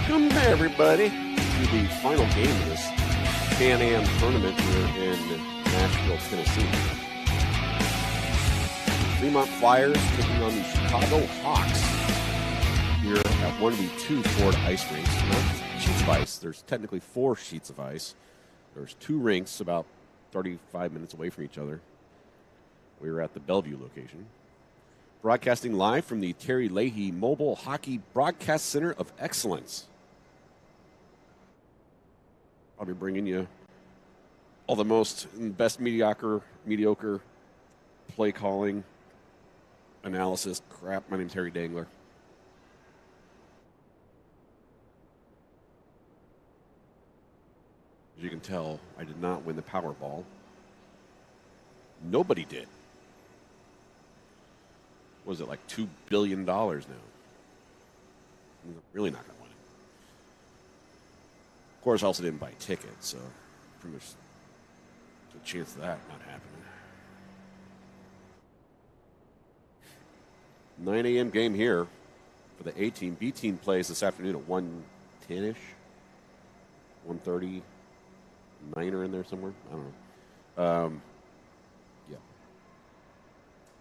Welcome, everybody, to the final game of this Can-Am tournament here in Nashville, Tennessee. Fremont Flyers taking on the Chicago Hawks here at one of the two Ford ice rinks. Not sheets of ice. There's technically 4 sheets of ice. There's 2 rinks about 35 minutes away from each other. We were at the Bellevue location. Broadcasting live from the Terry Leahy Mobile Hockey Broadcast Center of Excellence. I'll be bringing you all the most and best mediocre play calling, analysis, crap. My name's Harry Dangler. As you can tell, I did not win the Powerball. Nobody did. What is it, like $2 billion now? I'm really not going to win it. Of course, I also didn't buy tickets, so pretty much there's a chance of that not happening. 9 a.m. game here for the A team. B team plays this afternoon at 1:10-ish. 1:30. 9 are in there somewhere. I don't know. Yeah.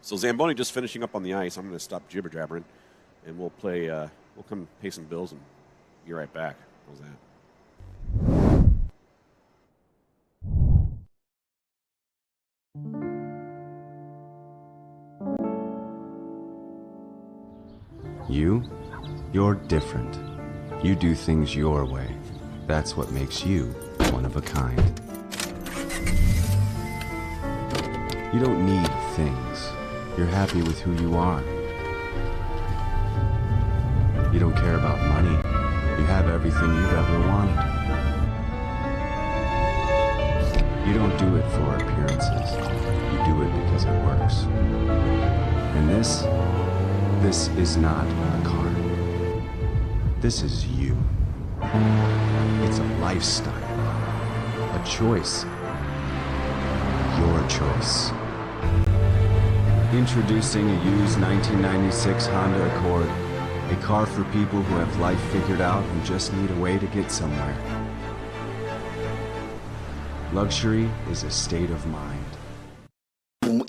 So Zamboni just finishing up on the ice. I'm going to stop jibber-jabbering, and we'll play. We'll come pay some bills and be right back. How's that? You're different. You do things your way. That's what makes you one of a kind. You don't need things. You're happy with who you are. You don't care about money. You have everything you've ever wanted. You don't do it for appearances. You do it because it works. And this is not a card. This is you. It's a lifestyle. A choice. Your choice. Introducing a used 1996 Honda Accord. A car for people who have life figured out and just need a way to get somewhere. Luxury is a state of mind. We're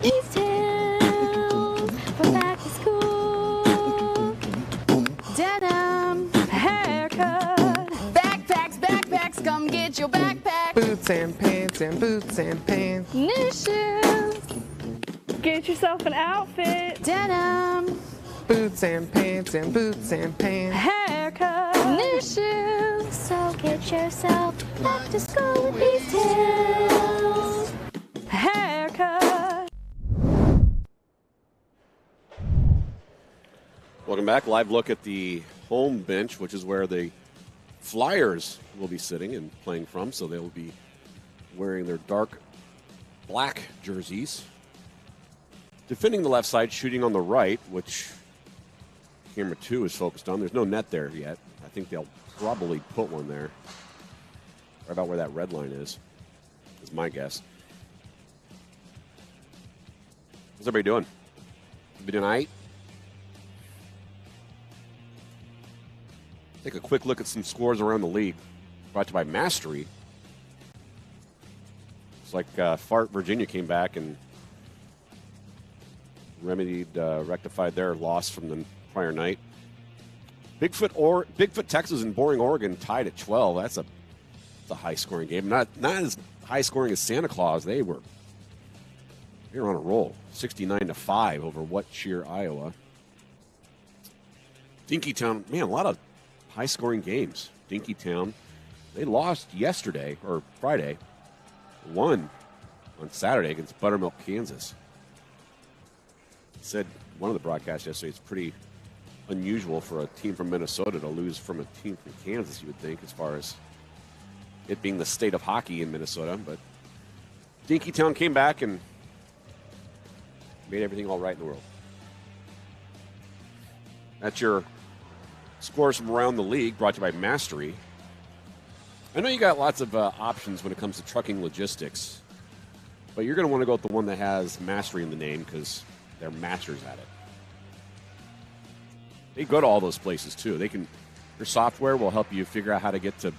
back to school. Denim, haircut. Backpacks, come get your backpack. Boots and pants. New shoes. Get yourself an outfit. Denim, Boots and pants. Haircut. new shoes. So get yourself back to school with these tips. Haircut. Welcome back. Live look at the home bench, which is where the Flyers will be sitting and playing from. So they will be wearing their dark black jerseys. Defending the left side, shooting on the right, which camera 2 is focused on. There's no net there yet. I think they'll probably put one there. Right about where that red line is my guess. How's everybody doing? You been doing all right? Take a quick look at some scores around the league. Brought to you by Mastery. It's like Fart, Virginia came back and rectified their loss from the prior night. Bigfoot, Texas, and Boring, Oregon tied at 12. That's a high-scoring game. Not as high-scoring as Santa Claus. They were on a roll. 69-5 over What Cheer, Iowa. Dinkytown, man, a lot of high-scoring games. Dinkytown, they lost yesterday, or Friday, won on Saturday against Buttermilk, Kansas. Said one of the broadcasts yesterday, it's pretty unusual for a team from Minnesota to lose from a team from Kansas, you would think, as far as it being the state of hockey in Minnesota. But Dinkytown came back and made everything all right in the world. That's your scores from around the league, brought to you by Mastery. I know you got lots of options when it comes to trucking logistics, but you're going to want to go with the one that has Mastery in the name because they're masters at it. They go to all those places, too. They can Their software will help you figure out how to get to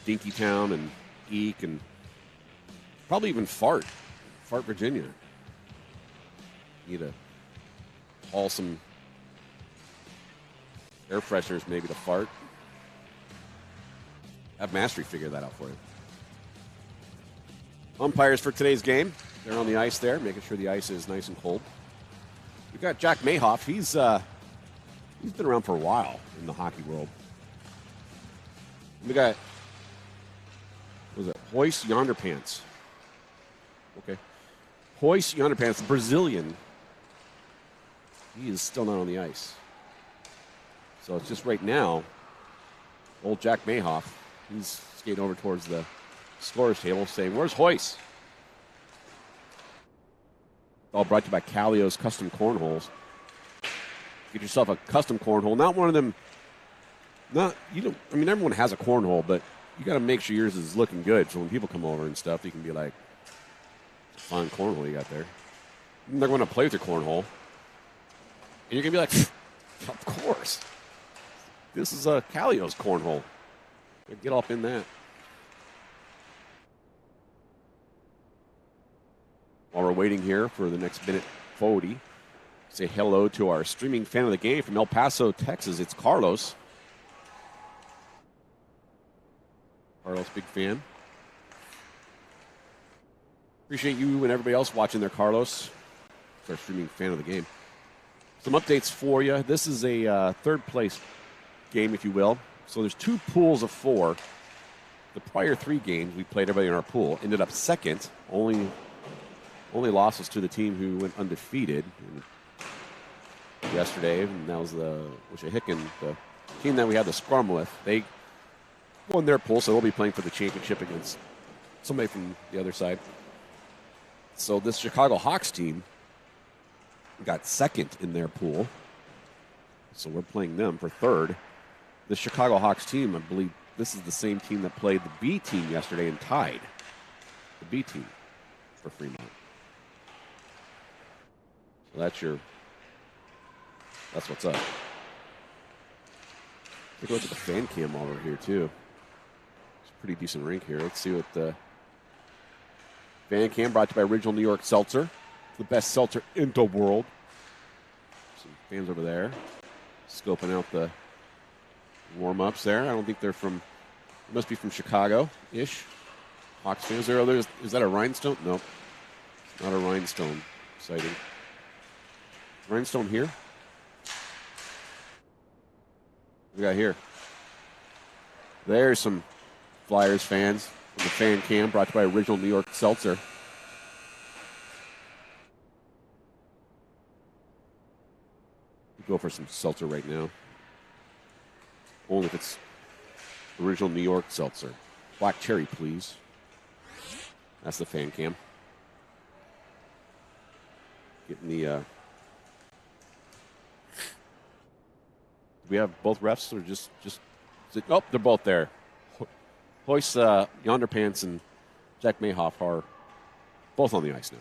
Dinkytown and Eek and probably even Fart, Virginia. Need to haul some air fresheners maybe to Fart. Have Mastery figure that out for you. Umpires for today's game. They're on the ice there, making sure the ice is nice and cold. We've got Jack Mayhoff. He's been around for a while in the hockey world. We got, what was it, Hoist Yonderpants. Okay. Hoist Yonderpants, the Brazilian. He is still not on the ice. So it's just right now, old Jack Mayhoff, he's skating over towards the scorer's table saying, "Where's Hoist?" All brought to you by Callio's Custom Cornholes. Get yourself a custom cornhole. Not one of them, everyone has a cornhole, but you got to make sure yours is looking good. So when people come over and stuff, you can be like, "Fine cornhole you got there." And they're going to play with your cornhole. And you're going to be like, "Of course. This is a Callio's cornhole." Get up in that. While we're waiting here for the next minute 40, say hello to our streaming fan of the game from El Paso, Texas. It's Carlos. Carlos, big fan. Appreciate you and everybody else watching there, Carlos. It's our streaming fan of the game. Some updates for you. This is a third place game, if you will. So there's 2 pools of 4. The prior 3 games, we played everybody in our pool. Ended up second. Only losses to the team who went undefeated yesterday, and that was the Wissahickon, the team that we had the scrum with. They won their pool, so they'll be playing for the championship against somebody from the other side. So this Chicago Hawks team got second in their pool, so we're playing them for third. The Chicago Hawks team, I believe this is the same team that played the B team yesterday and tied the B team for Fremont. So that's what's up. Take a look at the fan cam over here, too. It's a pretty decent rink here. Let's see what the fan cam brought to you by Original New York Seltzer, the best seltzer in the world. Some fans over there scoping out the warm-ups there. I don't think they're from, they must be from Chicago-ish. Hawks fans. Is that a rhinestone? Nope. Not a rhinestone sighting. Rhinestone here? What we got here? There's some Flyers fans from the fan cam brought to you by Original New York Seltzer. We'll go for some seltzer right now. Only if it's Original New York Seltzer. Black cherry, please. That's the fan cam. Getting the... Do we have both refs or just oh, they're both there. Hoist Yonderpants and Jack Mayhoff are both on the ice now.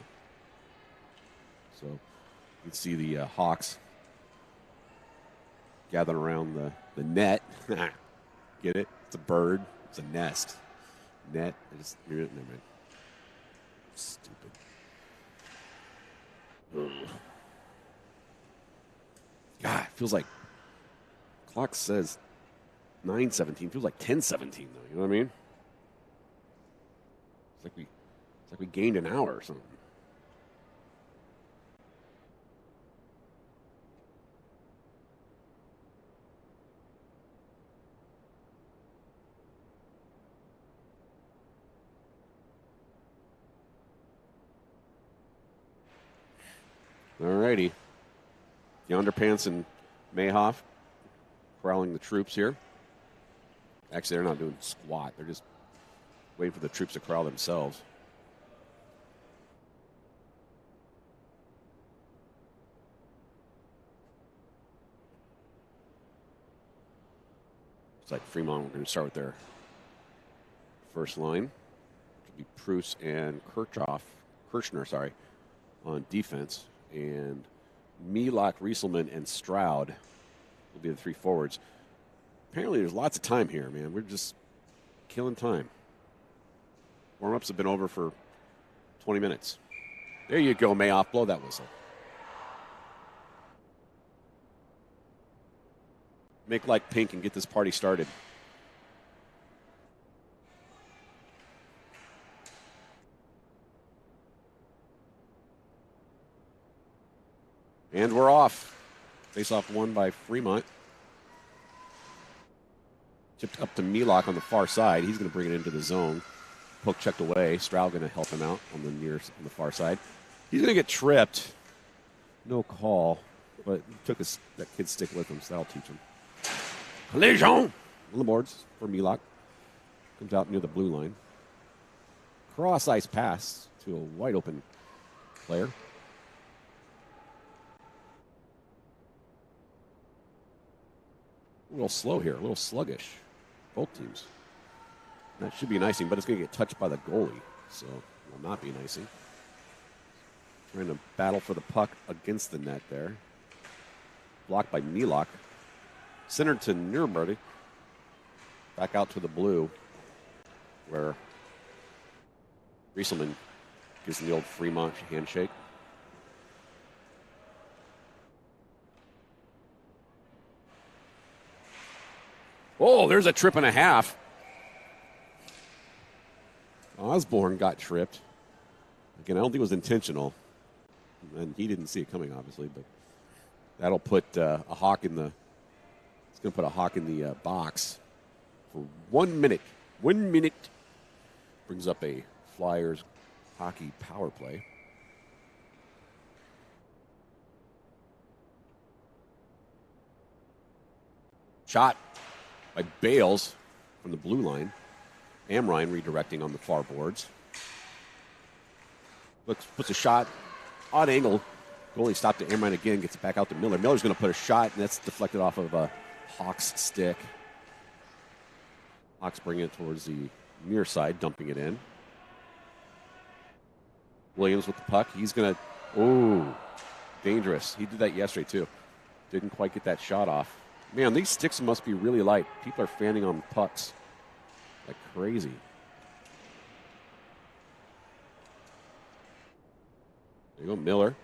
So you can see the Hawks gathering around the net. Get it? It's a bird. It's a nest. Net. Never mind. Stupid. Ugh. God, it feels like clock says 9:17. Feels like 10:17 though. You know what I mean? It's like we gained an hour or something. Alrighty. The Underpants and Mayhoff corralling the troops here. Actually, they're not doing squat. They're just waiting for the troops to corral themselves. It's like Fremont, we're going to start with their first line. It'll be Pruce and Kirchner, on defense. And Milak, Rieselman, and Stroud will be the 3 forwards. Apparently there's lots of time here, man. We're just killing time. Warm-ups have been over for 20 minutes. There you go, Mayoff. Blow that whistle. Make like pink and get this party started. And we're off. Face-off won by Fremont. Chipped up to Milok on the far side. He's going to bring it into the zone. Poke checked away. Stroud going to help him out on the far side. He's going to get tripped. No call, but he took that kid's stick with him, so that'll teach him. Collision on the boards for Milok. Comes out near the blue line. Cross ice pass to a wide open player. A little slow here, a little sluggish. Both teams. That should be an icing, but it's going to get touched by the goalie, so it will not be an icing. Trying to battle for the puck against the net there. Blocked by Milok. Centered to Nuremberg. Back out to the blue, where Rieselman gives him the old Fremont handshake. Oh, there's a trip and a half. Osborne got tripped. Again, I don't think it was intentional. And he didn't see it coming, obviously, but that'll put a Hawk in the. It's going to put a Hawk in the box for 1 minute. 1 minute. Brings up a Flyers hockey power play. Shot by Bales from the blue line. Amrine redirecting on the far boards. Puts a shot. Odd angle. Goalie stopped at Amrine again. Gets it back out to Miller. Miller's going to put a shot, and that's deflected off of a Hawks stick. Hawks bring it towards the near side, dumping it in. Williams with the puck. He's going to... Ooh, dangerous. He did that yesterday, too. Didn't quite get that shot off. Man, these sticks must be really light. People are fanning on pucks like crazy. There you go, Miller.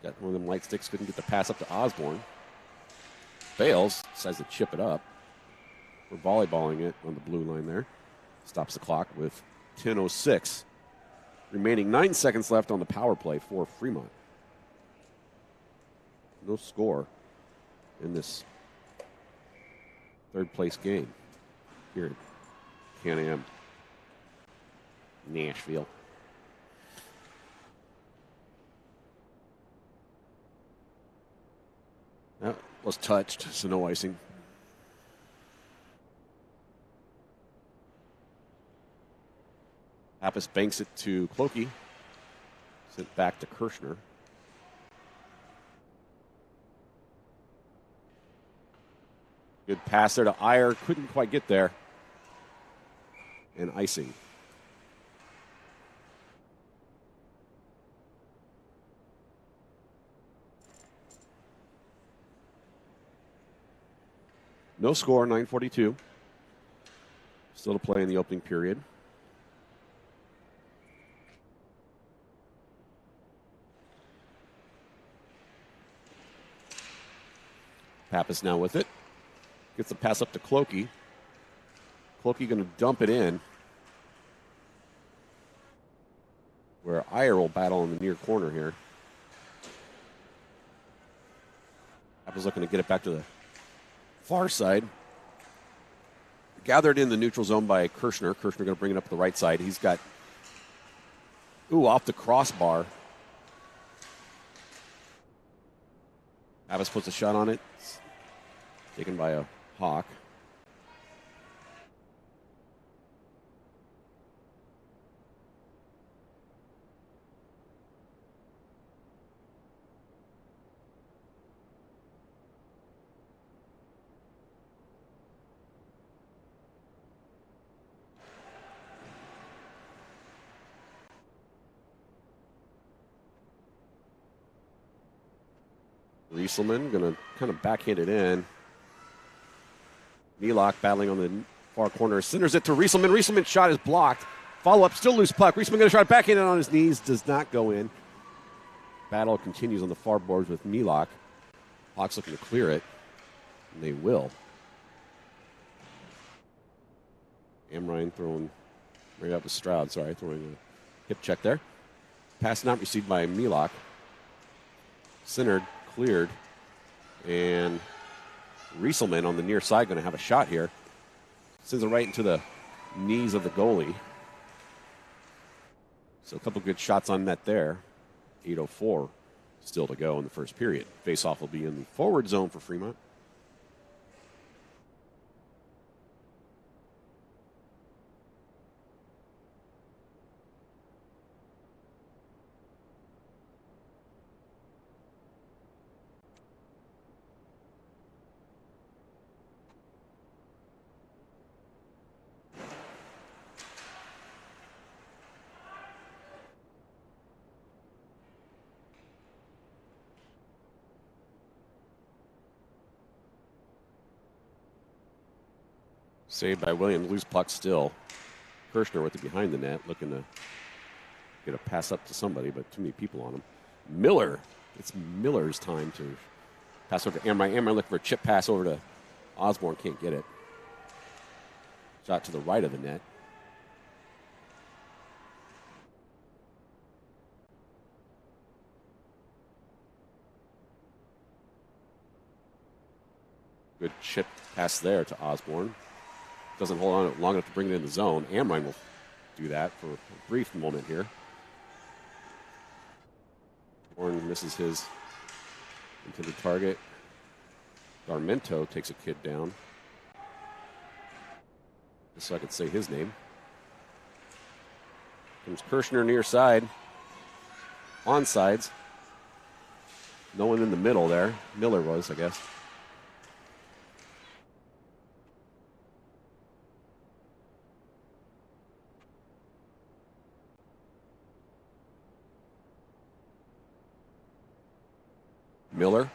Got one of them light sticks, couldn't get the pass up to Osborne. Bales decides to chip it up. We're volleyballing it on the blue line there. Stops the clock with 10:06. Remaining 9 seconds left on the power play for Fremont. No score in this third place game here at Can-Am Nashville. That was touched, so no icing. Pappas banks it to Clokey. Sent back to Kirshner. Good pass there to Iyer. Couldn't quite get there. And icing. No score, 9:42. Still to play in the opening period. Pappas now with it. Gets the pass up to Clokey. Clokey going to dump it in. Where Iyer will battle in the near corner here. Pappas looking to get it back to the far side. Gathered in the neutral zone by Kirshner. Kirshner going to bring it up to the right side. He's got, off the crossbar. Pappas puts a shot on it. It's taken by a Hawk. Rieselman going to kind of backhand it in. Milok battling on the far corner. Centers it to Rieselman. Rieselman's shot is blocked. Follow-up, still loose puck. Rieselman going to try to back in on his knees. Does not go in. Battle continues on the far boards with Milok. Hawks looking to clear it. And they will. Amrine throwing right up to Stroud. Sorry, throwing a hip check there. Pass not received by Milok. Centered, cleared. And Rieselman on the near side going to have a shot here. Sends it right into the knees of the goalie. So a couple good shots on net there. 8:04 still to go in the first period. Face-off will be in the forward zone for Fremont. Saved by Williams. Loose puck still. Kirshner with it behind the net, looking to get a pass up to somebody, but too many people on him. Miller. It's Miller's time to pass over to Amrine. Amrine looking for a chip pass over to Osborne. Can't get it. Shot to the right of the net. Good chip pass there to Osborne. Doesn't hold on long enough to bring it in the zone. Amrine will do that for a brief moment here. Warren misses his intended target. Darmento takes a kid down. Just so I could say his name. Comes Kirshner near side. Onsides. No one in the middle there. Miller was, I guess. Miller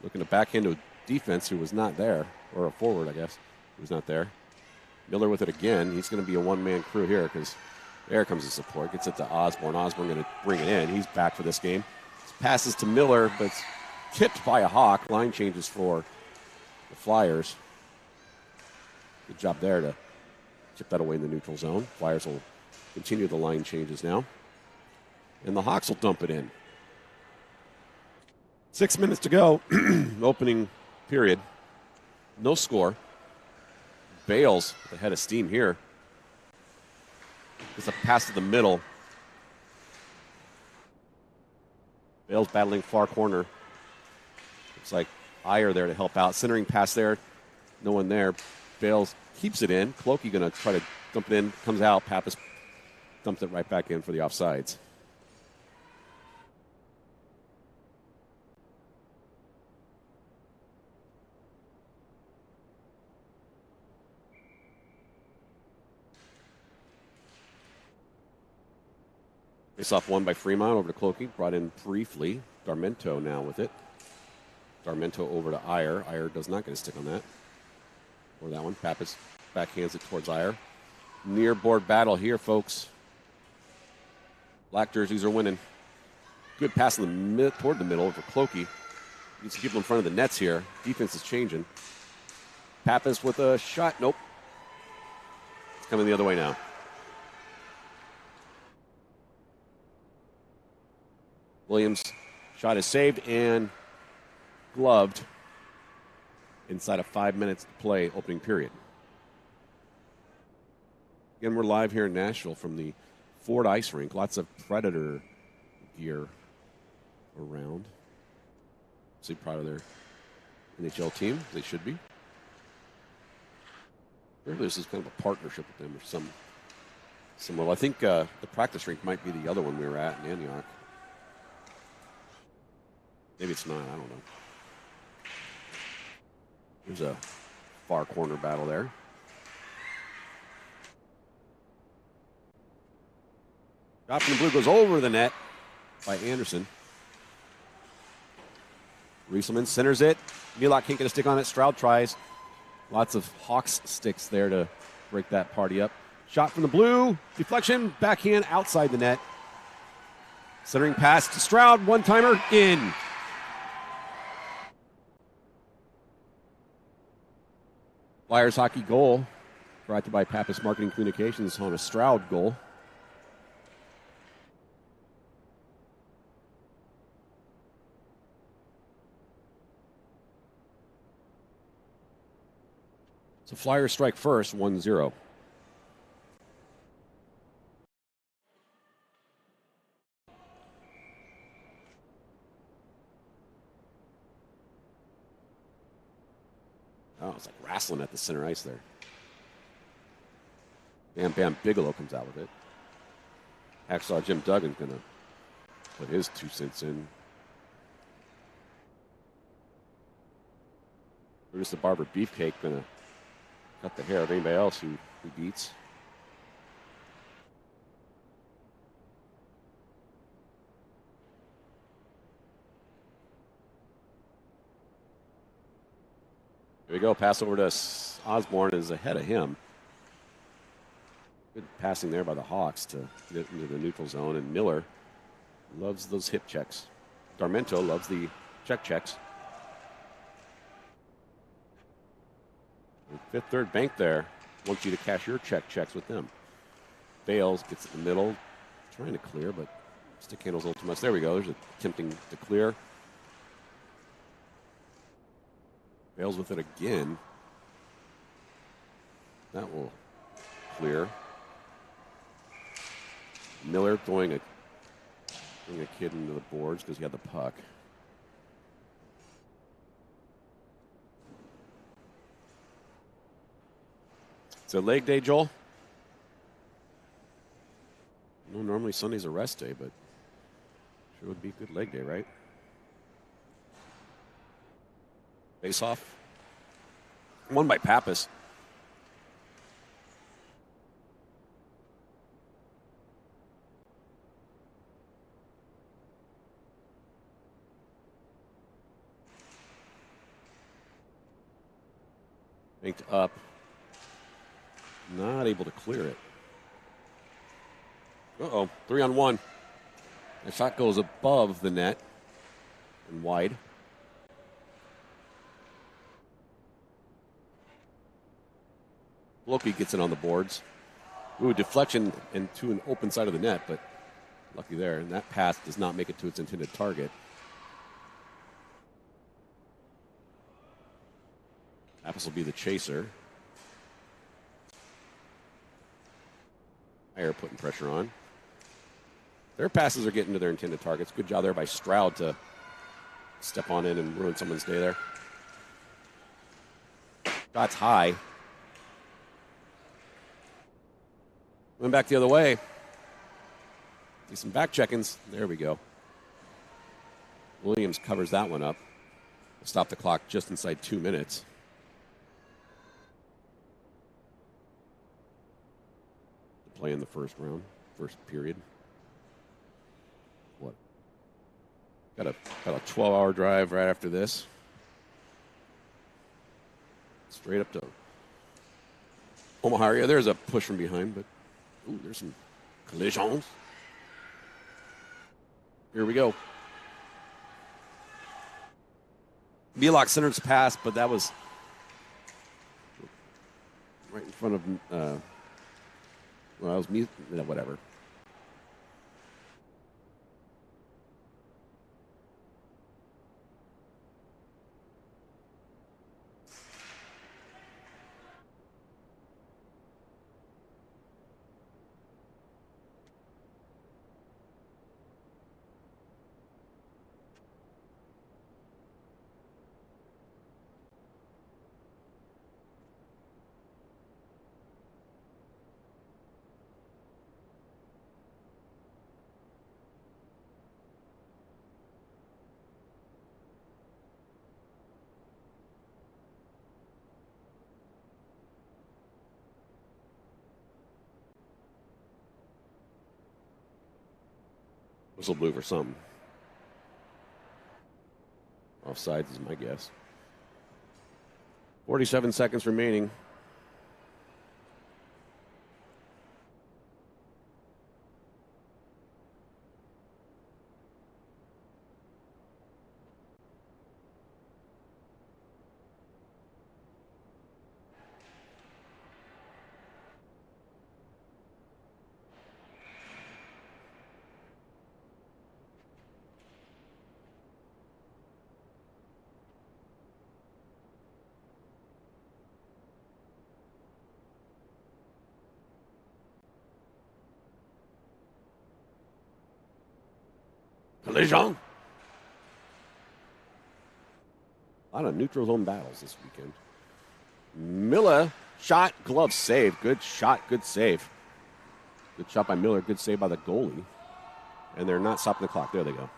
looking to back into a defense who was not there, or a forward, I guess, who was not there. Miller with it again. He's going to be a one-man crew here because there comes the support. Gets it to Osborne. Osborne going to bring it in. He's back for this game. Passes to Miller, but it's tipped by a Hawk. Line changes for the Flyers. Good job there to chip that away in the neutral zone. Flyers will continue the line changes now. And the Hawks will dump it in. 6 minutes to go, opening period. No score. Bales with a head of steam here. It's a pass to the middle. Bales battling far corner. Looks like Iyer there to help out. Centering pass there. No one there. Bales keeps it in. Clokey going to try to dump it in. Comes out. Pappas dumps it right back in for the offsides. Face off one by Fremont over to Clokey. Brought in briefly. Darmento now with it. Darmento over to Iyer. Iyer does not get a stick on that. Or that one. Pappas backhands it towards Iyer. Near board battle here, folks. Black jerseys are winning. Good pass in the toward the middle over Clokey. Needs to keep him in front of the nets here. Defense is changing. Pappas with a shot. Nope. It's coming the other way now. Williams' shot is saved and gloved inside of 5 minutes to play opening period. Again, we're live here in Nashville from the Ford Ice Rink. Lots of Predator gear around. So proud of their NHL team. They should be. Really, this is kind of a partnership with them or some level. I think the practice rink might be the other one we were at in Antioch. Maybe it's not. I don't know. There's a far corner battle there. Shot from the blue goes over the net by Anderson. Rieselman centers it. Milok can't get a stick on it. Stroud tries. Lots of Hawks sticks there to break that party up. Shot from the blue. Deflection. Backhand outside the net. Centering pass to Stroud. One-timer in. Flyers hockey goal brought to you by Pappas Marketing Communications on a Stroud goal. So Flyers strike first, 1-0. Oh, it's like wrestling at the center ice there. Bam Bam Bigelow comes out with it. Hacksaw Jim Duggan's going to put his 2 cents in. Bruce the Barber Beefcake going to cut the hair of anybody else who beats. Here we go. Pass over to Osborne is ahead of him. Good passing there by the Hawks to get into the neutral zone. And Miller loves those hip checks. Darmento loves the checks. Fifth Third Bank there wants you to cash your checks with them. Bales gets in the middle, trying to clear, but stick handles a little too much. There we go. There's attempting to clear. Bales with it again. That will clear. Miller throwing a kid into the boards because he had the puck. It's a leg day, Joel. No, normally Sunday's a rest day, but sure would be a good leg day, right? Face off. Won by Pappas. Banked up. Not able to clear it. Uh-oh, 3-on-1. The shot goes above the net and wide. Loki gets it on the boards. Ooh, deflection into an open side of the net, but lucky there. And that pass does not make it to its intended target. Apples will be the chaser. Ayer putting pressure on. Their passes are getting to their intended targets. Good job there by Stroud to step on in and ruin someone's day there. Shots high. Went back the other way. Do some back check-ins. There we go. Williams covers that one up. Stop the clock just inside 2 minutes. Play in the first round, first period. What? Got a 12-hour drive right after this. Straight up to Omaha area. There's a push from behind, but ooh, there's some collisions. Here we go. Belok centers pass, but that was right in front of. Well, I was mute. Whatever. Whistle blew for something. Offsides is my guess. 47 seconds remaining. Collision. A lot of neutral zone battles this weekend. Miller, shot, glove save. Good shot, good save. Good shot by Miller, good save by the goalie. And they're not stopping the clock. There they go.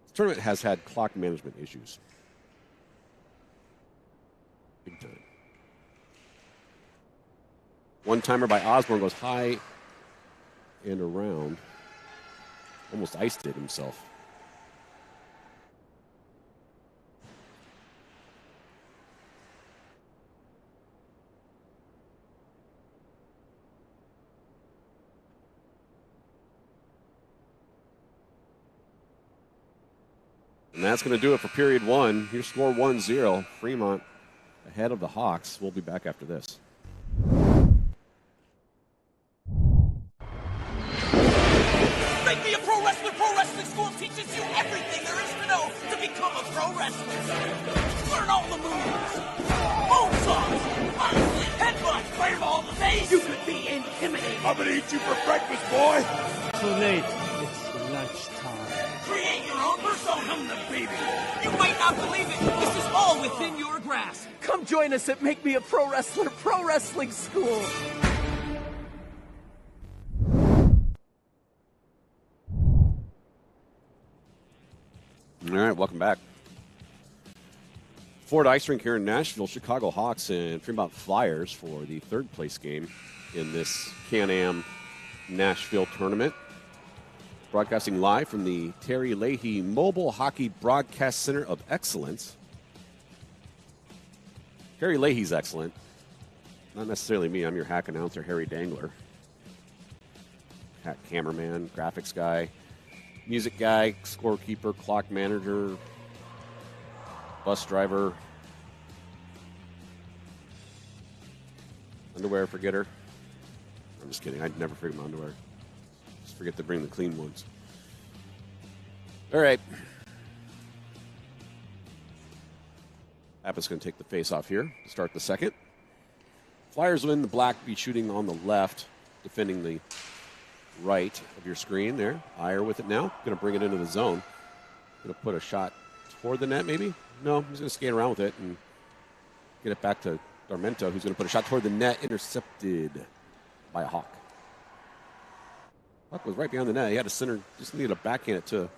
This tournament has had clock management issues. Big time. One-timer by Osborne goes high and around. Almost iced it himself. And that's going to do it for period one. Here's score 1-0. Fremont ahead of the Hawks. We'll be back after this. Make me a pro wrestler. Pro Wrestling School teaches you everything there is to know to become a pro wrestler. Learn all the moves. Moonsaults, headbutts, fireball, the face. You could be intimidating. I'm gonna eat you for breakfast, boy. Too late. It's lunchtime. Create your own persona. I'm the baby. You might not believe it. This is all within your grasp. Come join us at Make Me a Pro Wrestler Pro Wrestling School. All right, welcome back. Ford Ice Rink here in Nashville, Chicago Hawks and Fremont Flyers for the third place game in this Can-Am Nashville tournament. Broadcasting live from the Terry Leahy Mobile Hockey Broadcast Center of Excellence. Terry Leahy's excellent. Not necessarily me. I'm your hack announcer, Harry Dangler. Hack cameraman, graphics guy, music guy, scorekeeper, clock manager, bus driver, underwear forgetter. I'm just kidding. I'd never forget my underwear. Just forget to bring the clean ones. All right. Appa's going to take the face off here to start the second. Flyers win. The black be shooting on the left, defending the right of your screen there. Iyer with it now. Going to bring it into the zone. Going to put a shot toward the net, maybe? No, he's going to skate around with it and get it back to Darmento, who's going to put a shot toward the net, intercepted by a Hawk. Hawk was right behind the net. He had a center, just needed to backhand it to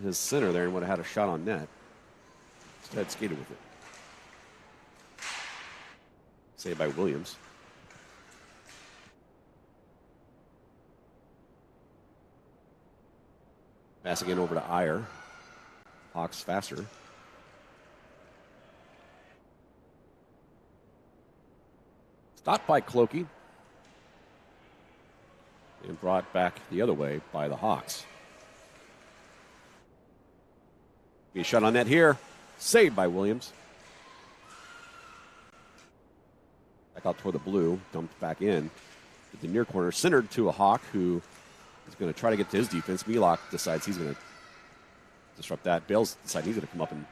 his center there and would have had a shot on net. Instead, skated with it. Saved by Williams. Pass again over to Iyer. Hawks faster. Stopped by Clokey. And brought back the other way by the Hawks. Be a shot on net here. Saved by Williams. Back out toward the blue. Dumped back in. At the near corner. Centered to a Hawk who is going to try to get to his defense. Milok decides he's going to disrupt that. Bales decides he's going to come up and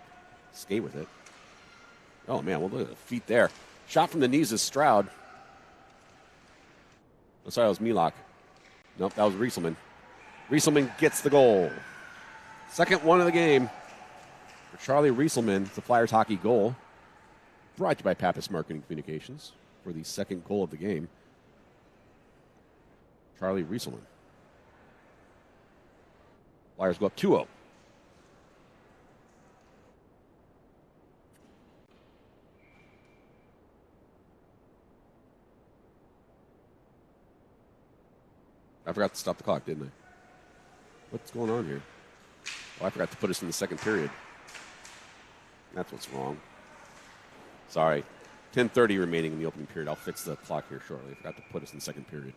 skate with it. Oh, man. Well, look at the feet there. Shot from the knees is Stroud. Oh, sorry, that was Milok. Nope, that was Rieselman. Rieselman gets the goal. Second one of the game for Charlie Rieselman. It's the Flyers hockey goal. Brought to you by Pappas Marketing Communications for the second goal of the game. Charlie Rieselman. Flyers go up 2-0. I forgot to stop the clock, didn't I? What's going on here? Oh, I forgot to put us in the second period. That's what's wrong. Sorry. 10:30 remaining in the opening period. I'll fix the clock here shortly. I forgot to put us in the second period.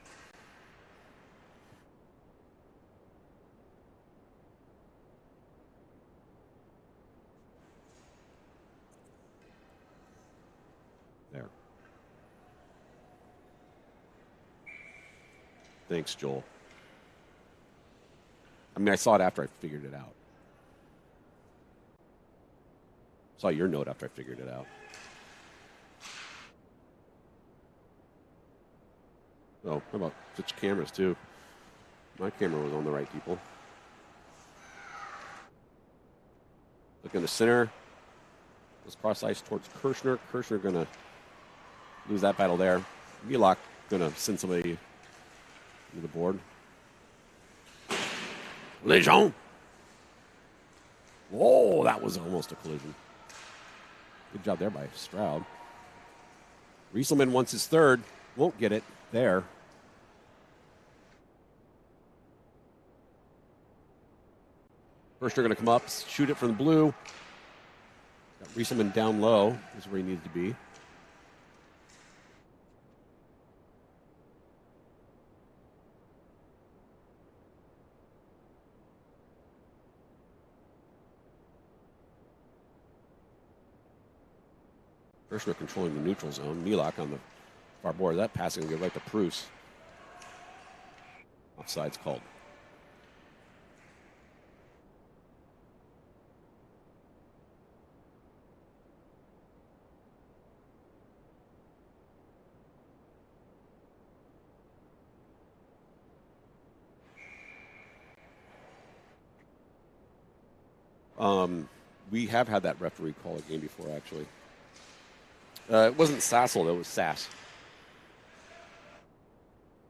There. Thanks, Joel. I mean, I saw it after I figured it out. Saw your note after I figured it out. Oh, how about switch cameras, too? My camera was on the right people. Look in the center. Let's cross ice towards Kirshner. Kirshner going to lose that battle there. Milak going to send somebody to the board. Collision. Whoa, that was almost a collision. Good job there by Stroud. Rieselman wants his third. Won't get it there. First, they're going to come up, shoot it from the blue. Got Rieselman down low. Is where he needed to be. Kirshner controlling the neutral zone. Milak on the far board. That passing will get right to Preuss. Offside's called. We have had that referee call a game before, actually. It wasn't Sassel, it was Sass.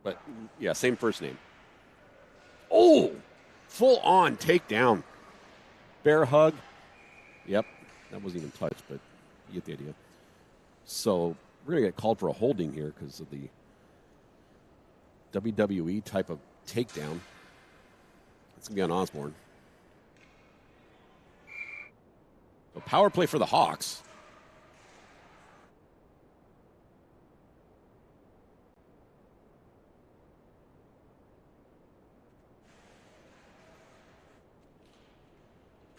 But, yeah, same first name. Oh! Full-on takedown. Bear hug. Yep, that wasn't even touched, but you get the idea. So, we're going to get called for a holding here because of the WWE type of takedown. It's going to be on Osborne. So power play for the Hawks.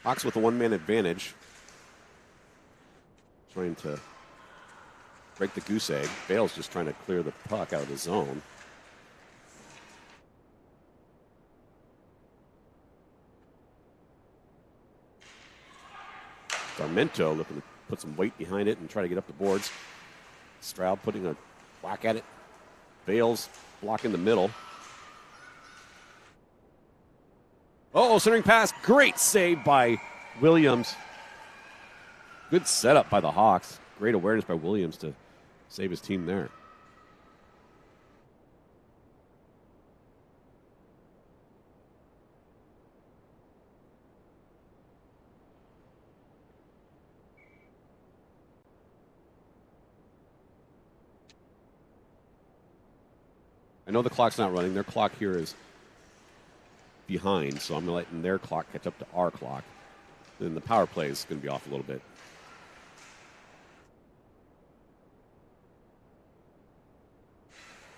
Hawks with a one-man advantage. Trying to break the goose egg. Bale's just trying to clear the puck out of the zone. Sarmento looking to put some weight behind it and try to get up the boards. Stroud putting a whack at it. Bale's blocking the middle. Oh, centering pass. Great save by Williams. Good setup by the Hawks. Great awareness by Williams to save his team there. I know the clock's not running. Their clock here is behind, so I'm letting their clock catch up to our clock. Then the power play is going to be off a little bit.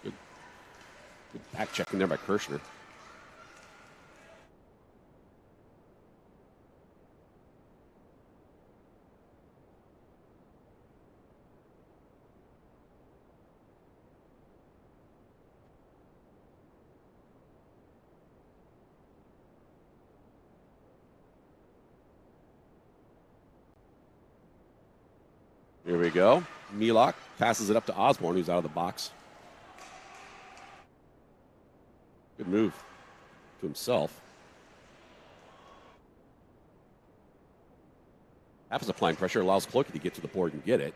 Good back checking there by Kirshner. Here we go. Milak passes it up to Osborne, who's out of the box. Good move to himself. Happens applying pressure, allows Cloakey to get to the board and get it.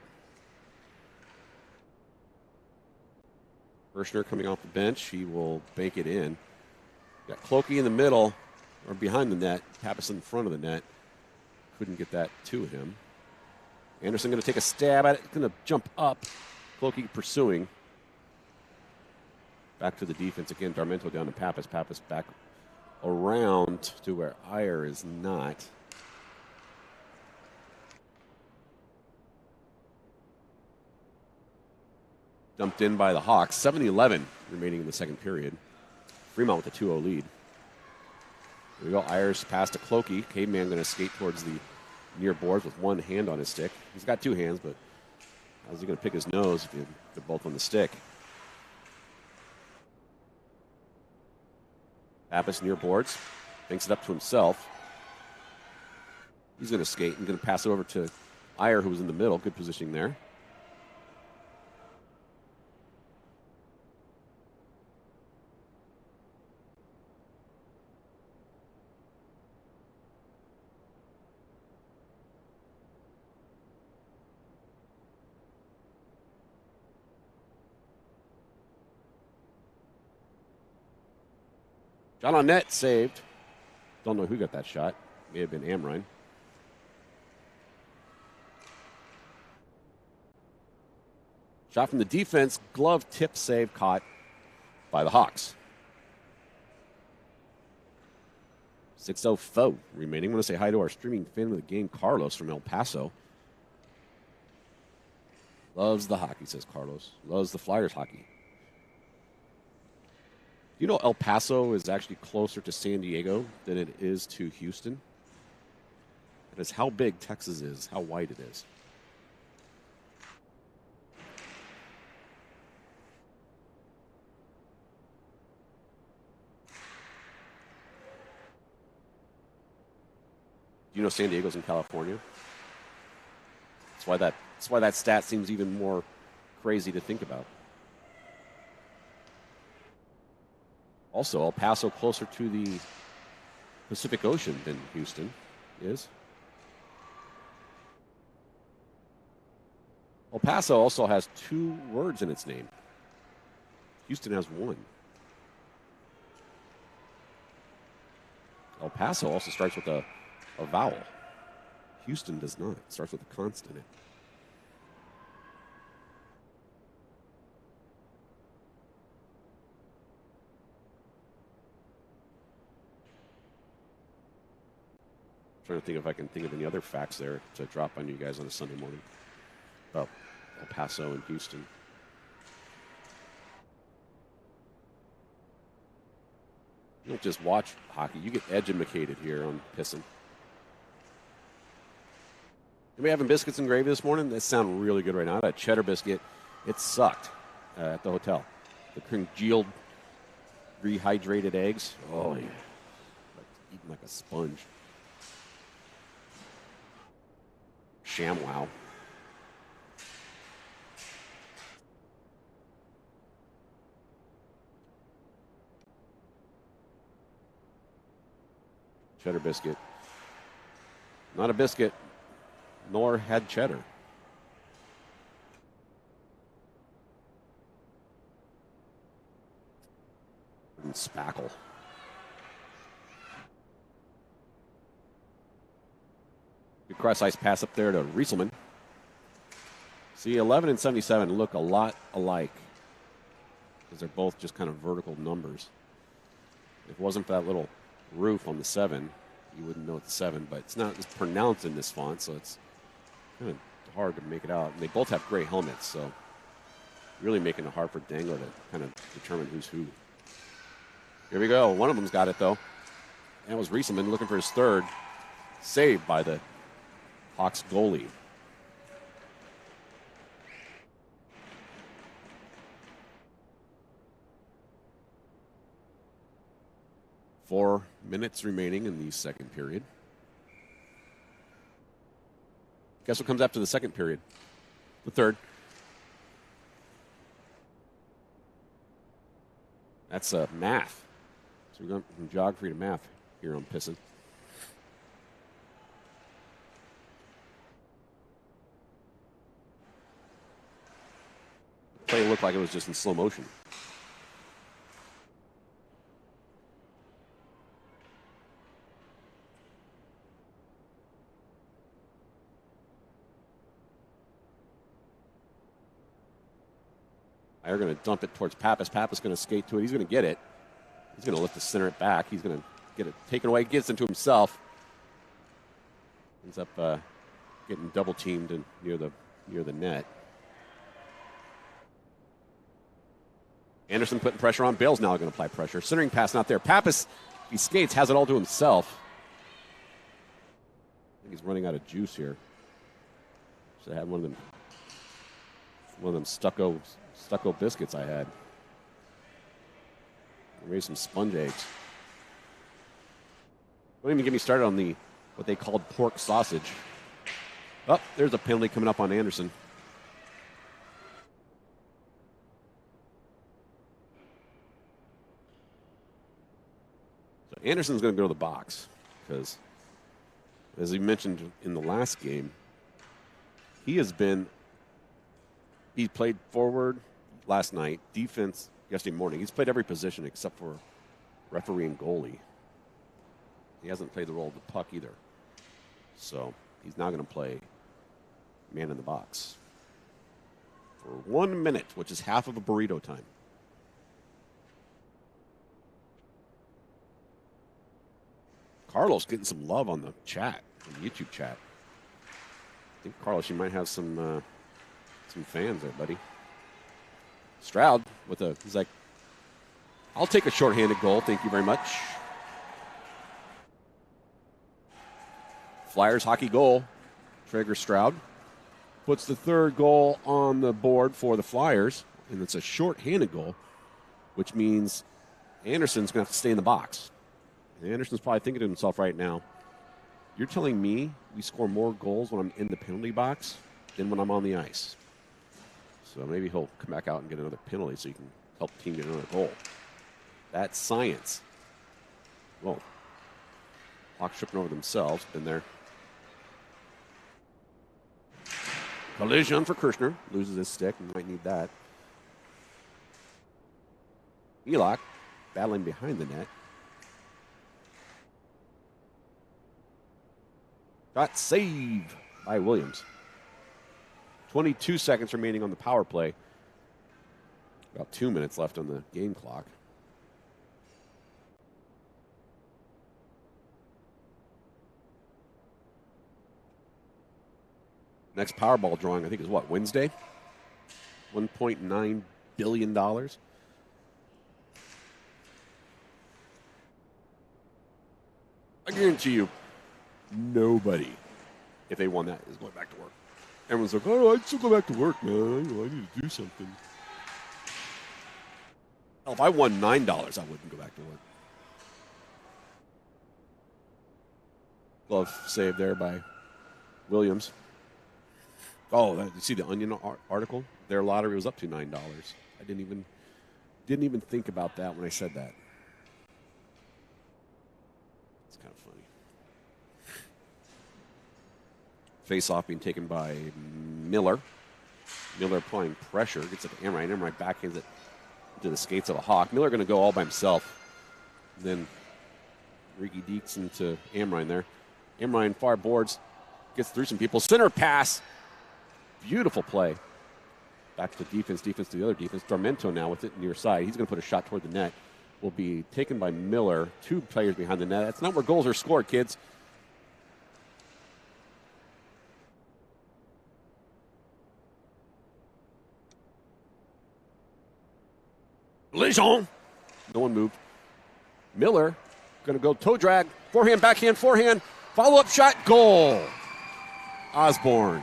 Kirshner coming off the bench. He will bank it in. Got Cloakey in the middle, or behind the net. Pappas in front of the net. Couldn't get that to him. Anderson going to take a stab at it. Going to jump up. Cloakey pursuing. Back to the defense again. Darmento down to Pappas. Pappas back around to where Iyer is not. Dumped in by the Hawks. 7-11 remaining in the second period. Fremont with a 2-0 lead. Here we go. Iyer's pass to Clokey. Caveman going to skate towards the near boards with one hand on his stick. He's got two hands, but how's he going to pick his nose if they're both on the stick? Pappas near boards. Thinks it up to himself. He's going to skate and going to pass it over to Iyer, who's in the middle. Good positioning there. Shot on net, saved. Don't know who got that shot. May have been Amrine. Shot from the defense, glove tip save caught by the Hawks. 6-0 foe remaining. I want to say hi to our streaming fan of the game, Carlos from El Paso. Loves the hockey, says Carlos. Loves the Flyers hockey. You know, El Paso is actually closer to San Diego than it is to Houston. That is how big Texas is, how wide it is. Do you know San Diego's in California? That's why that stat seems even more crazy to think about. Also, El Paso closer to the Pacific Ocean than Houston is. El Paso also has 2 words in its name. Houston has 1. El Paso also starts with a vowel. Houston does not. It starts with a consonant. Trying to think if I can think of any other facts there to drop on you guys on a Sunday morning about El Paso and Houston. You don't just watch hockey, you get educated here on Pissin. Are we having biscuits and gravy this morning? They sound really good right now. That cheddar biscuit, it sucked at the hotel. The congealed, rehydrated eggs. Oh, yeah. Eating like a sponge. ShamWow. Cheddar biscuit. Not a biscuit, nor had cheddar. And spackle. Good cross-ice pass up there to Rieselman. See, 11 and 77 look a lot alike because they're both just kind of vertical numbers. If it wasn't for that little roof on the 7, you wouldn't know it's a 7, but it's not as pronounced in this font, so it's kind of hard to make it out. And they both have gray helmets, so really making it hard for Dango to kind of determine who's who. Here we go. One of them's got it, though. And it was Rieselman looking for his third. Saved by the Hawks goalie. Four minutes remaining in the second period. Guess what comes after the second period? The third. That's math. So we're going from geography to math here on Pissin. The play looked like it was just in slow motion. They're going to dump it towards Pappas. Pappas going to skate to it. He's going to get it. He's going to lift the center it back. He's going to get it taken away. Gets into himself. Ends up getting double teamed and near the net. Anderson putting pressure on. Bale's now going to apply pressure. Centering pass not there. Pappas, he skates, has it all to himself. I think he's running out of juice here. Should have had one of them stucco biscuits I had. Raise some sponge eggs. Don't even get me started on what they called pork sausage. Oh, there's a penalty coming up on Anderson. So Anderson's going to go to the box because, as he mentioned in the last game, he played forward last night, defense yesterday morning. He's played every position except for referee and goalie. He hasn't played the role of the puck either. So he's now going to play man in the box for 1 minute, which is half of a burrito time. Carlos getting some love on the chat, on the YouTube chat. I think, Carlos, you might have some fans there, buddy. Stroud he's like, I'll take a shorthanded goal. Thank you very much. Flyers hockey goal. Traeger Stroud puts the third goal on the board for the Flyers, and it's a shorthanded goal, which means Anderson's going to have to stay in the box. And Anderson's probably thinking to himself right now, you're telling me we score more goals when I'm in the penalty box than when I'm on the ice. So maybe he'll come back out and get another penalty so he can help the team get another goal. That's science. Whoa. Hawks tripping over themselves. Been there. Collision for Kirshner. Loses his stick. Might need that. Elok battling behind the net. Got saved by Williams. 22 seconds remaining on the power play. About 2 minutes left on the game clock. Next Powerball drawing, I think, is what, Wednesday? $1.9 billion. I guarantee you, nobody, if they won that, is going back to work. Everyone's like, oh, I'd still go back to work, man. I need to do something. Hell, if I won $9, I wouldn't go back to work. Glove saved there by Williams. Oh, you see the Onion article? Their lottery was up to $9. I didn't even think about that when I said that. It's kind of funny. Face-off being taken by Miller. Miller applying pressure. Gets it to Amrine. Amrine backhands it to the skates of a Hawk. Miller going to go all by himself. And then Ricky Deeks into Amrine there. Amrine far boards. Gets through some people. Center pass. Beautiful play. Back to defense. Defense to the other defense. Darmento now with it near side. He's going to put a shot toward the net. Will be taken by Miller. 2 players behind the net. That's not where goals are scored, kids. Lejeune. No one moved. Miller going to go toe drag. Forehand, backhand, forehand. Follow-up shot. Goal. Osborne.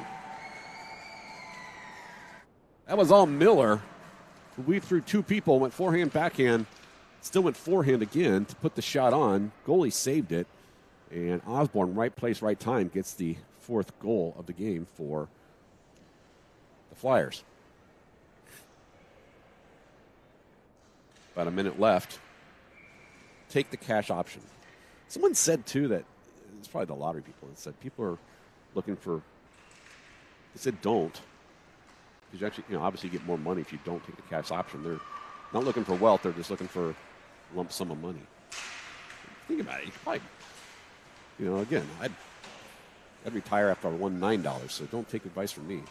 That was all Miller. Weaved through 2 people. Went forehand, backhand. Still went forehand again to put the shot on. Goalie saved it. And Osborne, right place, right time, gets the 4th goal of the game for the Flyers. About a minute left. Take the cash option. Someone said, too, that it's probably the lottery people that said people are looking for, they said don't. Because you actually, obviously you get more money if you don't take the cash option. They're not looking for wealth. They're just looking for a lump sum of money. Think about it. You could probably, again, I'd retire after I won $9, so don't take advice from me.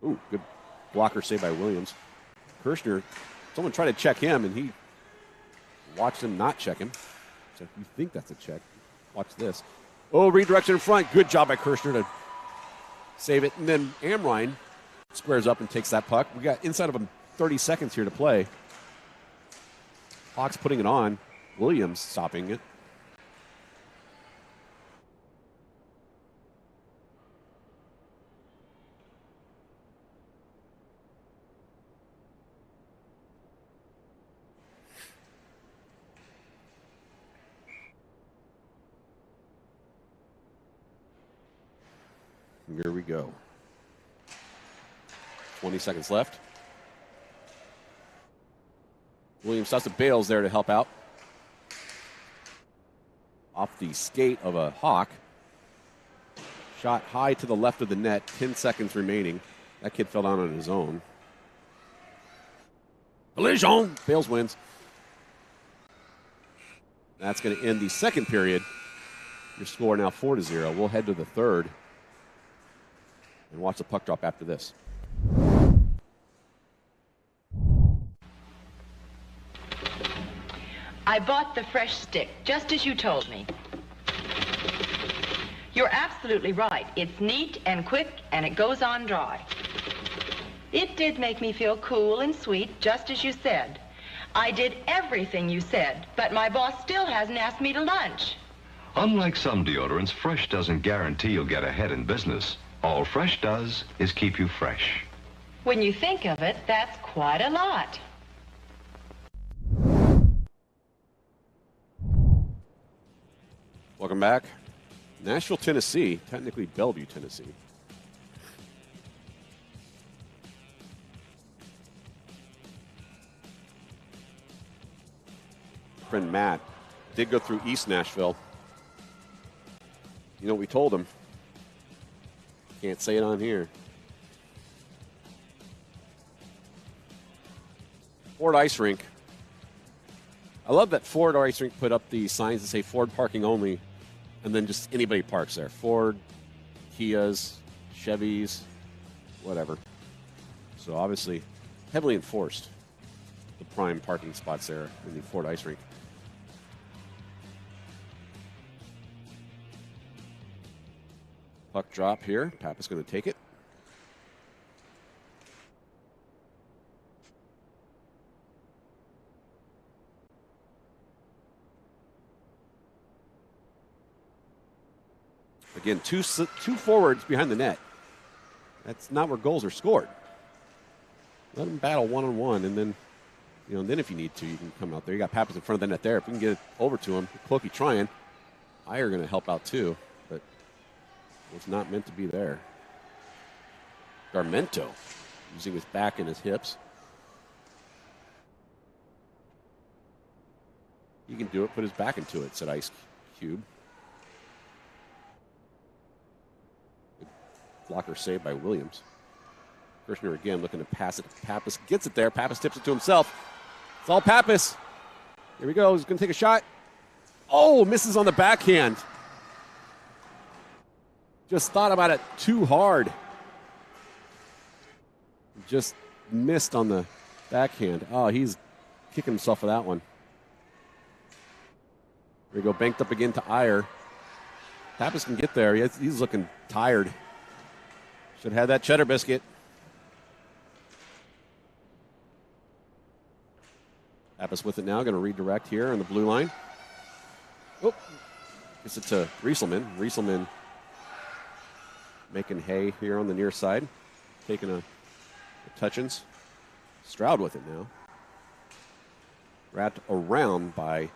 Ooh. Good blocker saved by Williams. Kirshner, someone tried to check him, and he watched him not check him. So if you think that's a check, watch this. Oh, redirection in front. Good job by Kirshner to save it. And then Amrine squares up and takes that puck. We got inside of him 30 seconds here to play. Hawks putting it on. Williams stopping it. Here we go. 20 seconds left. Williams stops the Bales there to help out. Off the skate of a Hawk. Shot high to the left of the net. 10 seconds remaining. That kid fell down on his own. Collision! Bales wins. That's going to end the second period. Your score now 4-0. We'll head to the third and watch the puck drop after this. I bought the fresh stick, just as you told me. You're absolutely right. It's neat and quick, and it goes on dry. It did make me feel cool and sweet, just as you said. I did everything you said, but my boss still hasn't asked me to lunch. Unlike some deodorants, Fresh doesn't guarantee you'll get ahead in business. All Fresh does is keep you fresh. When you think of it, that's quite a lot. Welcome back. Nashville, Tennessee, technically Bellevue, Tennessee. Friend Matt did go through East Nashville. You know what we told him? Can't say it on here. Ford Ice Rink. I love that Ford Ice Rink put up the signs that say Ford parking only, and then just anybody parks there. Ford, Kias, Chevys, whatever. So obviously, heavily enforced, the prime parking spots there in the Ford Ice Rink. Puck drop here. Pappas going to take it. Again, two forwards behind the net. That's not where goals are scored. Let them battle one-on-one, and then, then if you need to, you can come out there. You got Pappas in front of the net there. If we can get it over to him, Cloakey trying. Iyer going to help out too, but was not meant to be there. Garmento using his back and his hips. He can do it, put his back into it, said Ice Cube. Blocker saved by Williams. Kirshner again looking to pass it. Pappas gets it there. Pappas tips it to himself. It's all Pappas. Here we go. He's going to take a shot. Oh, misses on the backhand. Just thought about it too hard. Just missed on the backhand. Oh, he's kicking himself for that one. Here we go. Banked up again to Iyer. Pappas can get there. He's looking tired. Should have had that cheddar biscuit. Pappas with it now. Going to redirect here on the blue line. Oh, gets it to Rieselman. Rieselman making hay here on the near side. Taking a touchins. Stroud with it now. Wrapped around by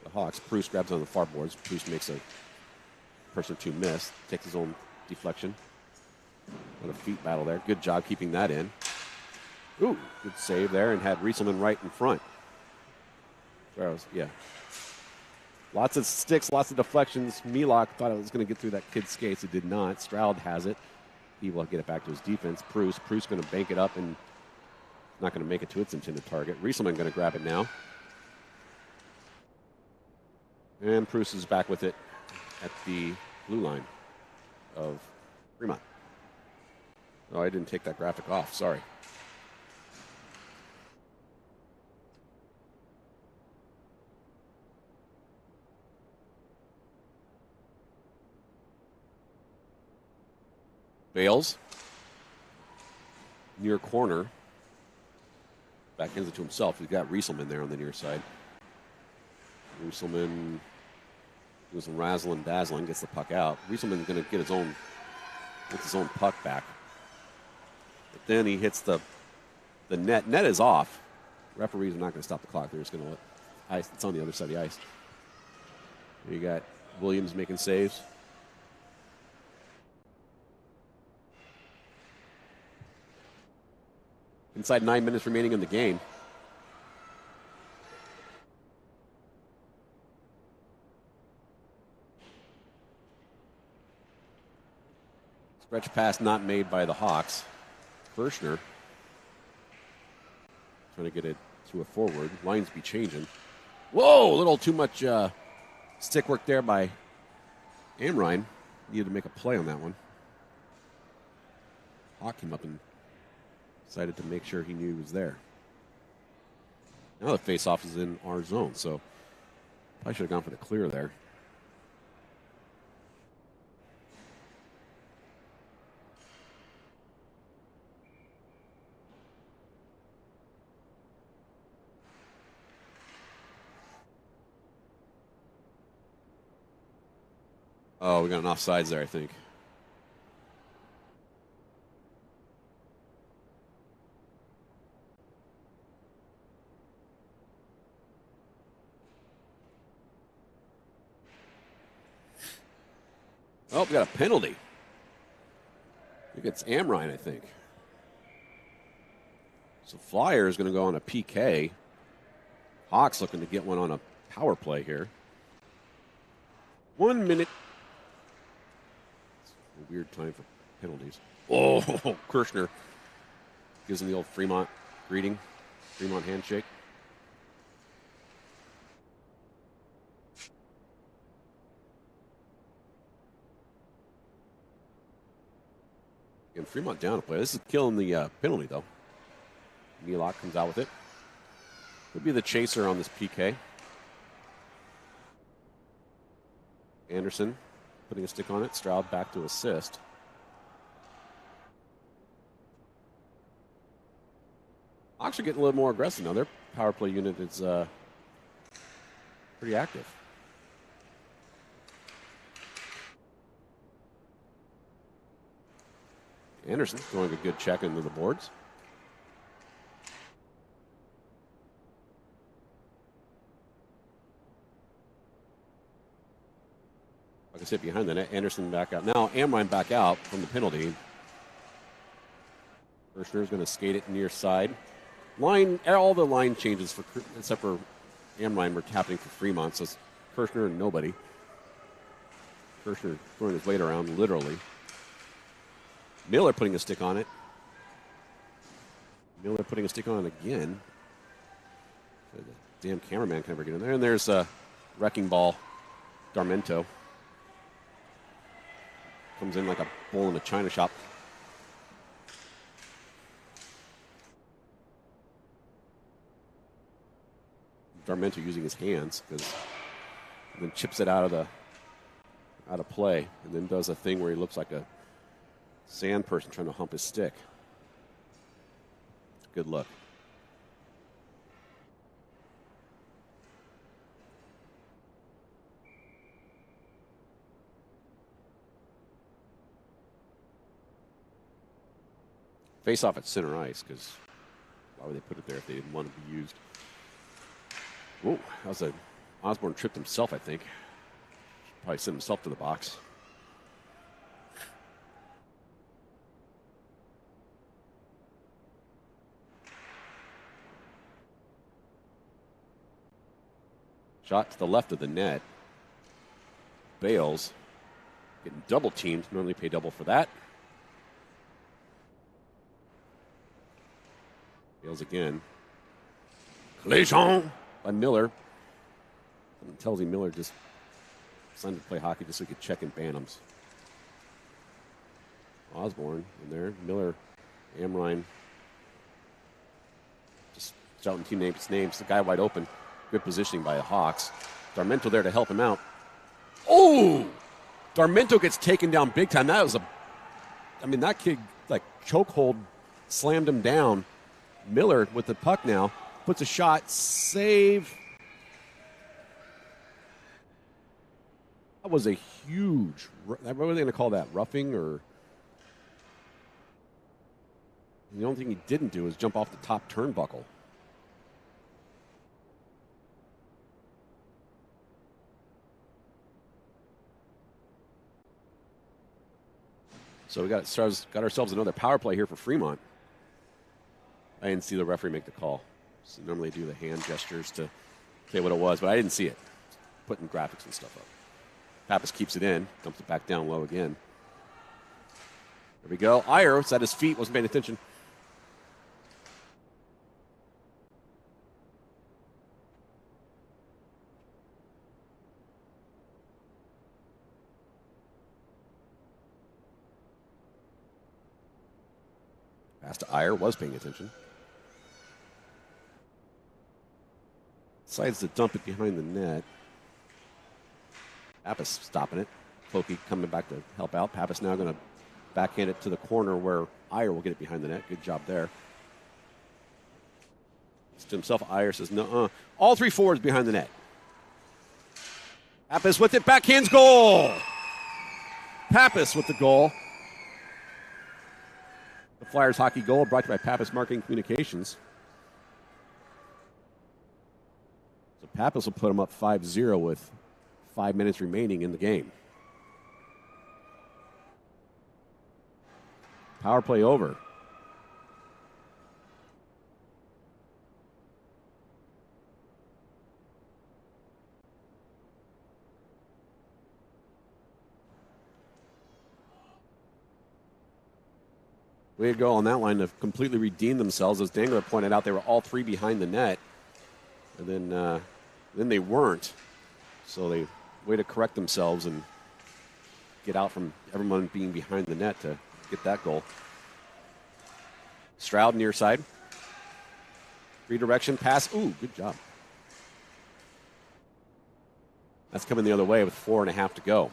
the Hawks. Proust grabs on the far boards. Proust makes a person or two miss. Takes his own deflection. What a feet battle there. Good job keeping that in. Ooh, good save there, and had Rieselman right in front. Yeah. Lots of sticks, lots of deflections. Milok thought it was going to get through that kid's skates. It did not. Stroud has it. He will get it back to his defense. Proust going to bank it up and not going to make it to its intended target. Rieselman going to grab it now. And Proust is back with it at the blue line of Fremont. Oh, I didn't take that graphic off. Sorry. Bales. Near corner. Backhands it to himself. He's got Rieselman there on the near side. Rieselman doing some razzling dazzling, gets the puck out. Rieselman's going to get his own puck back. But then he hits the net. Net is off. Referees are not going to stop the clock. They're just going to let ice. It's on the other side of the ice. You got Williams making saves. Inside 9 minutes remaining in the game. Stretch pass not made by the Hawks. Kirshner trying to get it to a forward. Lines be changing. Whoa, a little too much stick work there by Amrine. Needed to make a play on that one. Hawk came up and decided to make sure he knew he was there. Now the face-off is in our zone, so probably should have gone for the clear there. Oh, we got an offsides there, I think. Oh, we got a penalty. I think it's Amrine, I think. So Flyer is going to go on a PK. Hawks looking to get one on a power play here. 1 minute. It's a weird time for penalties. Oh, Kirshner gives him the old Fremont greeting, Fremont handshake. And Fremont down to play. This is killing the penalty, though. Mielok comes out with it. Could be the chaser on this PK. Anderson putting a stick on it. Stroud back to assist. Hawks are getting a little more aggressive now. Their power play unit is pretty active. Anderson throwing a good check into the boards. Like I said, behind the net, Anderson back out. Now Amrine back out from the penalty. Kirshner is going to skate it near side. Line, all the line changes for except for Amrine were happening for Fremont, so it's Kirshner and nobody. Kirshner throwing his weight around, literally. Miller putting a stick on it. Miller putting a stick on it again. The damn cameraman can never get in there. And there's a wrecking ball. Darmento. Comes in like a bull in a china shop. Darmento using his hands because then chips it out of play and then does a thing where he looks like a sand person trying to hump his stick. Good look. Face off at center ice because why would they put it there if they didn't want it to be used? Whoa, that was Osborne tripped himself, I think. Probably sent himself to the box. Shot to the left of the net. Bales getting double teamed. Normally pay double for that. Bales again. Collision by Miller. Someone tells him Miller just decided to play hockey just so he could check in Bantams. Osborne in there. Miller, Amrine. Just shouting teammates' names. The guy wide open. Good positioning by the Hawks. Darmento there to help him out. Oh! Darmento gets taken down big time. That was that kid, like, chokehold, slammed him down. Miller with the puck now. Puts a shot. Save. That was a huge, what are they going to call that? Roughing or? The only thing he didn't do is jump off the top turnbuckle. So we got ourselves another power play here for Fremont. I didn't see the referee make the call. So normally do the hand gestures to say what it was, but I didn't see it. Putting graphics and stuff up. Pappas keeps it in, dumps it back down low again. There we go. Iyer was at his feet, wasn't paying attention. Pass to Iyer, was paying attention. Decides to dump it behind the net. Pappas stopping it. Cloakey coming back to help out. Pappas now going to backhand it to the corner where Iyer will get it behind the net. Good job there. To himself, Iyer says, no, all three forwards behind the net. Pappas with it, backhands goal. Pappas with the goal. The Flyers hockey goal brought to you by Pappas Marketing Communications. So Pappas will put them up 5-0 with 5 minutes remaining in the game. Power play over. Way to go on that line to completely redeem themselves. As Dangler pointed out, they were all three behind the net. And then they weren't. So they way to correct themselves and get out from everyone being behind the net to get that goal. Stroud near side. Redirection pass. Ooh, good job. That's coming the other way with 4.5 to go.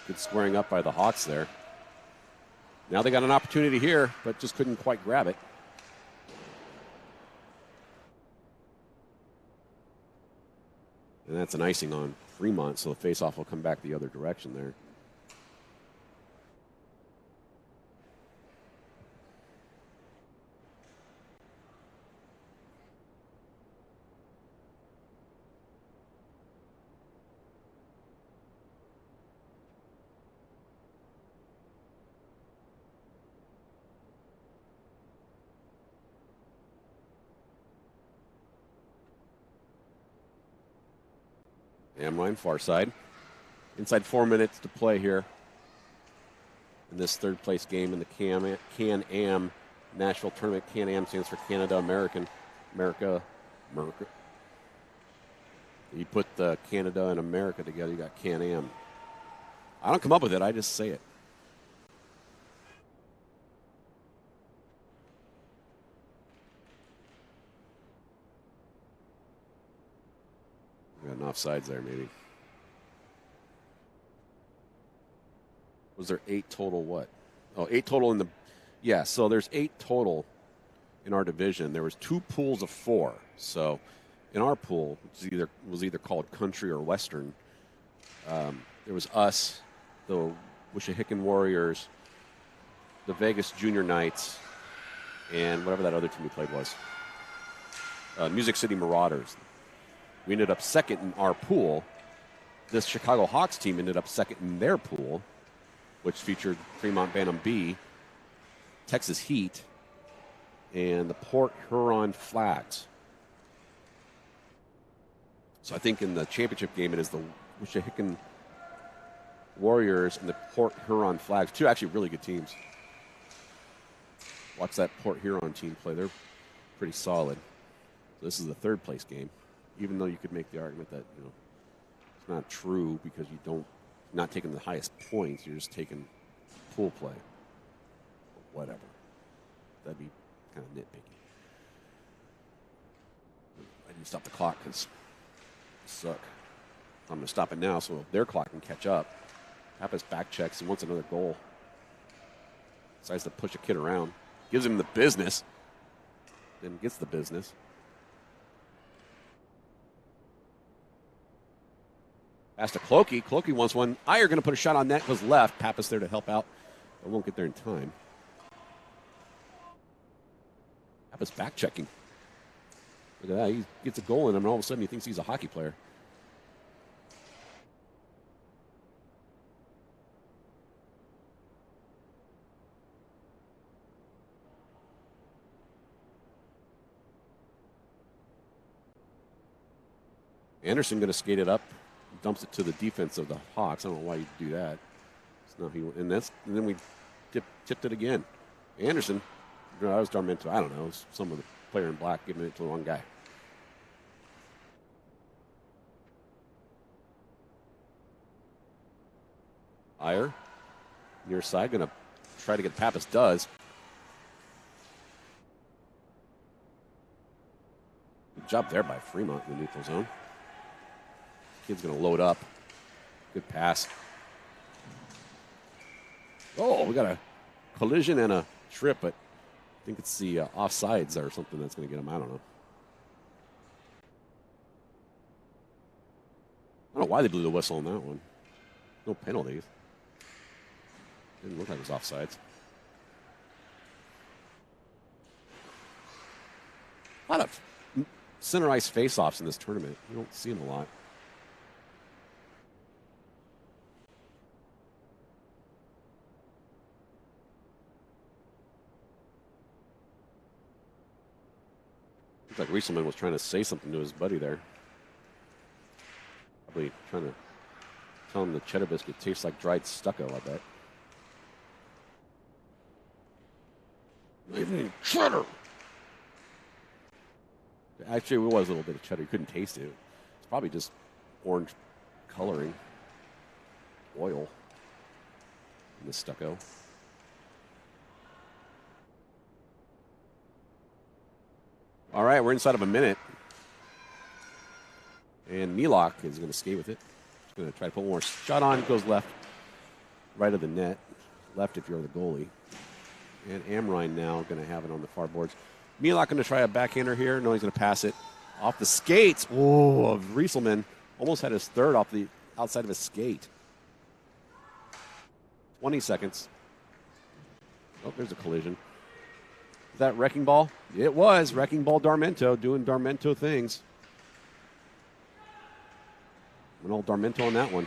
Good squaring up by the Hawks there. Now they got an opportunity here, but just couldn't quite grab it. And that's an icing on Fremont, so the faceoff will come back the other direction there. Amline, far side. Inside 4 minutes to play here in this third place game in the Can-Am Nashville tournament. Can-Am stands for Canada, America. You put the Canada and America together, you got Can-Am. I don't come up with it, I just say it. Got an offsides there, maybe. Was there 8 total what? Oh, 8 total in the... Yeah, so there's 8 total in our division. There was 2 pools of 4. So in our pool, which was either called country or western, there was us, the Wissahickon Warriors, the Vegas Junior Knights, and whatever that other team we played was. Music City Marauders. We ended up second in our pool. This Chicago Hawks team ended up second in their pool, which featured Fremont Bantam B, Texas Heat, and the Port Huron Flags. So I think in the championship game, it is the Wissahickon Warriors and the Port Huron Flags. 2 actually really good teams. Watch that Port Huron team play. They're pretty solid. So this is the third place game, even though you could make the argument that it's not true because not taking the highest points, you're just taking pool play. Whatever. That'd be kind of nitpicky. I need to stop the clock because they suck. I'm going to stop it now so their clock can catch up. Pappas back checks. He wants another goal. Decides to push a kid around. Gives him the business. Then gets the business. Pass to Clokey. Clokey wants one. Iyer going to put a shot on net. Goes left. Pappas there to help out. But won't get there in time. Pappas back checking. Look at that. He gets a goal in him, and all of a sudden he thinks he's a hockey player. Anderson going to skate it up, dumps it to the defense of the Hawks. I don't know why you do that. And then we tipped it again. Anderson, that was Darmento. I don't know. It was some of the player in black giving it to the wrong guy. Iyer, near side, going to try to get Pappas. Does. Good job there by Fremont in the neutral zone. Kid's going to load up. Good pass. Oh, we got a collision and a trip, but I think it's the offsides or something that's going to get him. I don't know. I don't know why they blew the whistle on that one. No penalties. Didn't look like it was offsides. A lot of center ice face-offs in this tournament. You don't see them a lot. Looks like Rieselman was trying to say something to his buddy there. Probably trying to tell him the cheddar biscuit tastes like dried stucco, I bet. Evening cheddar! Actually, it was a little bit of cheddar. You couldn't taste it. It's probably just orange coloring. Oil in the stucco. All right, we're inside of a minute. And Milok is going to skate with it. He's going to try to put one more shot on. Goes left. Right of the net. Left if you're the goalie. And Amrine now going to have it on the far boards. Milok going to try a backhander here. No, he's going to pass it. Off the skates. Oh, Rieselman almost had his third off the outside of his skate. 20 seconds. Oh, there's a collision. Is that Wrecking Ball? It was. Wrecking Ball Darmento doing Darmento things. An old Darmento on that one.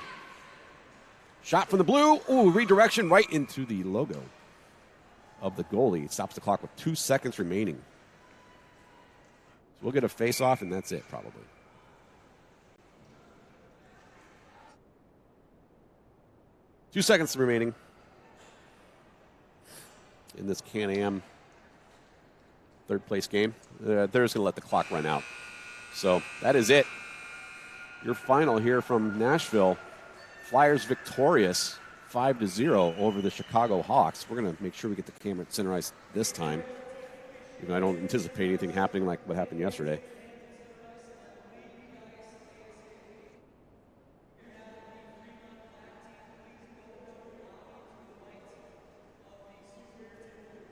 Shot from the blue. Ooh, redirection right into the logo of the goalie. It stops the clock with 2 seconds remaining. So we'll get a face-off, and that's it, probably. Two seconds remaining in this Can-Am third-place game. They're just going to let the clock run out. So that is it. Your final here from Nashville. Flyers victorious 5-0 over the Chicago Hawks. We're going to make sure we get the camera at center ice this time. You know, I don't anticipate anything happening like what happened yesterday.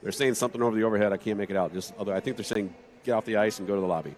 They're saying something over the overhead. I can't make it out. I think they're saying get off the ice and go to the lobby.